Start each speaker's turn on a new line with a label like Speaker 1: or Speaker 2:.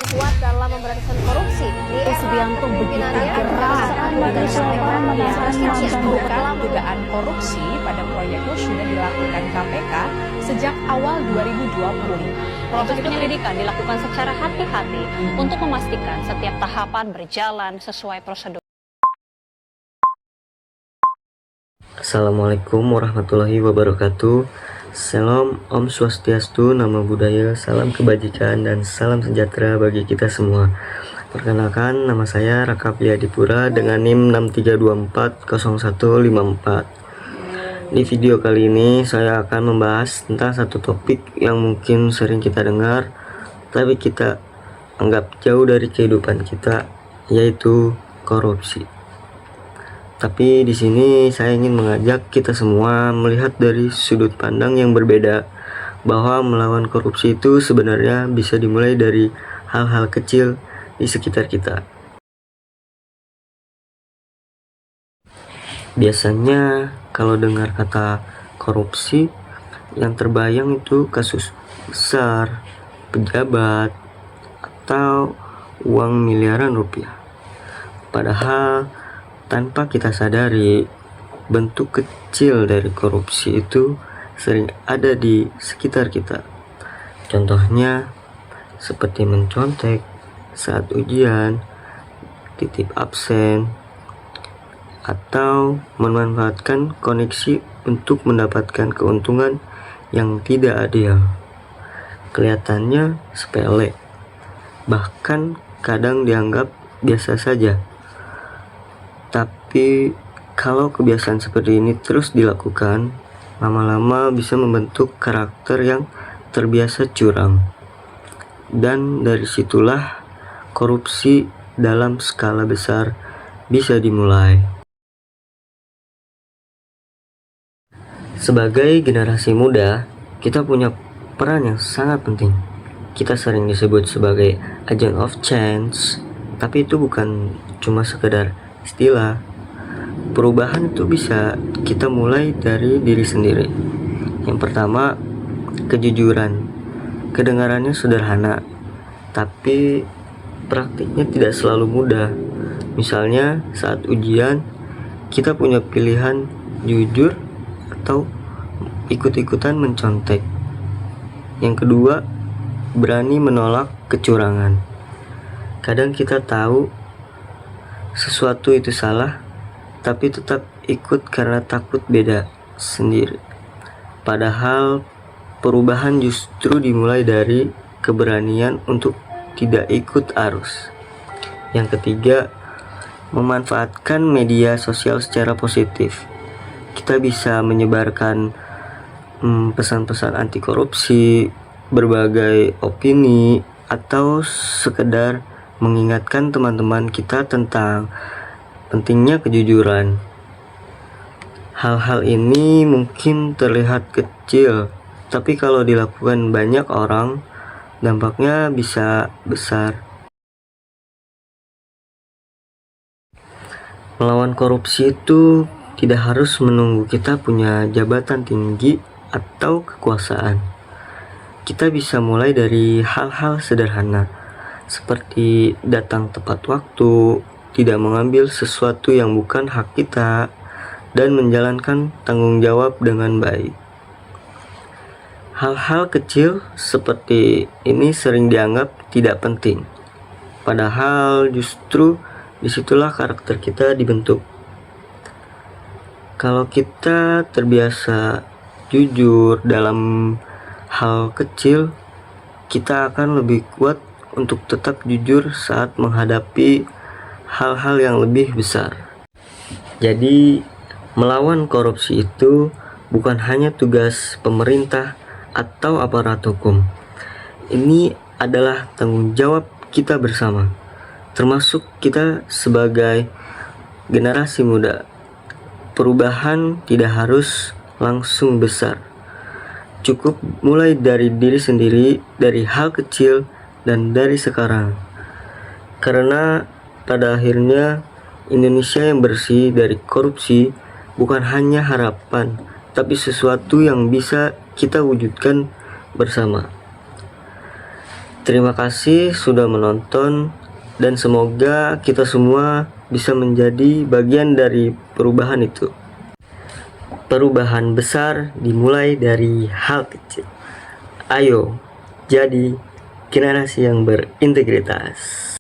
Speaker 1: kuat dalam memberantas korupsi. Di
Speaker 2: Subianto begitu geram
Speaker 3: Mengungkap dugaan korupsi pada proyek sudah dilakukan KPK sejak awal 2020.
Speaker 2: Proses penyelidikan dilakukan secara hati-hati untuk memastikan setiap tahapan berjalan sesuai prosedur.
Speaker 4: Assalamualaikum warahmatullahi wabarakatuh. Salam Om Swastiastu, Namo Buddhaya, salam kebajikan dan salam sejahtera bagi kita semua. Perkenalkan, nama saya Raka Priyadipura dengan NIM 63240154. Di video kali ini saya akan membahas tentang satu topik yang mungkin sering kita dengar, tapi kita anggap jauh dari kehidupan kita, yaitu korupsi. Tapi di sini saya ingin mengajak kita semua melihat dari sudut pandang yang berbeda, bahwa melawan korupsi itu sebenarnya bisa dimulai dari hal-hal kecil di sekitar kita. Biasanya kalau dengar kata korupsi, yang terbayang itu kasus besar, pejabat, atau uang miliaran rupiah. Padahal tanpa kita sadari, bentuk kecil dari korupsi itu sering ada di sekitar kita. Contohnya seperti mencontek saat ujian, titip absen, atau memanfaatkan koneksi untuk mendapatkan keuntungan yang tidak adil. Kelihatannya sepele, bahkan kadang dianggap biasa saja. Tapi kalau kebiasaan seperti ini terus dilakukan, lama-lama bisa membentuk karakter yang terbiasa curang. Dan dari situlah korupsi dalam skala besar bisa dimulai. Sebagai generasi muda, kita punya peran yang sangat penting. Kita sering disebut sebagai agent of change, tapi itu bukan cuma sekedar istilah. Perubahan itu bisa kita mulai dari diri sendiri. Yang pertama, kejujuran. Kedengarannya sederhana, tapi praktiknya tidak selalu mudah. Misalnya saat ujian, kita punya pilihan jujur atau ikut-ikutan mencontek. Yang kedua, berani menolak kecurangan. Kadang kita tahu sesuatu itu salah, tapi tetap ikut karena takut beda sendiri. Padahal perubahan justru dimulai dari keberanian untuk tidak ikut arus. Yang ketiga, memanfaatkan media sosial secara positif. Kita bisa menyebarkan pesan-pesan anti korupsi, berbagai opini, atau sekedar mengingatkan teman-teman kita tentang pentingnya kejujuran. Hal-hal ini mungkin terlihat kecil, tapi kalau dilakukan banyak orang, dampaknya bisa besar. Melawan korupsi itu tidak harus menunggu kita punya jabatan tinggi atau kekuasaan. Kita bisa mulai dari hal-hal sederhana, seperti datang tepat waktu, tidak mengambil sesuatu yang bukan hak kita, dan menjalankan tanggung jawab dengan baik. Hal-hal kecil seperti ini sering dianggap tidak penting, padahal justru disitulah karakter kita dibentuk. Kalau kita terbiasa jujur dalam hal kecil, kita akan lebih kuat untuk tetap jujur saat menghadapi hal-hal yang lebih besar. Jadi, melawan korupsi itu bukan hanya tugas pemerintah atau aparat hukum. Ini adalah tanggung jawab kita bersama, termasuk kita sebagai generasi muda. Perubahan tidak harus langsung besar. Cukup mulai dari diri sendiri, dari hal kecil, dan dari sekarang. Karena pada akhirnya Indonesia yang bersih dari korupsi bukan hanya harapan, tapi sesuatu yang bisa kita wujudkan bersama. Terima kasih sudah menonton, dan semoga kita semua bisa menjadi bagian dari perubahan itu. Perubahan besar dimulai dari hal kecil. Ayo, jadi generasi yang berintegritas.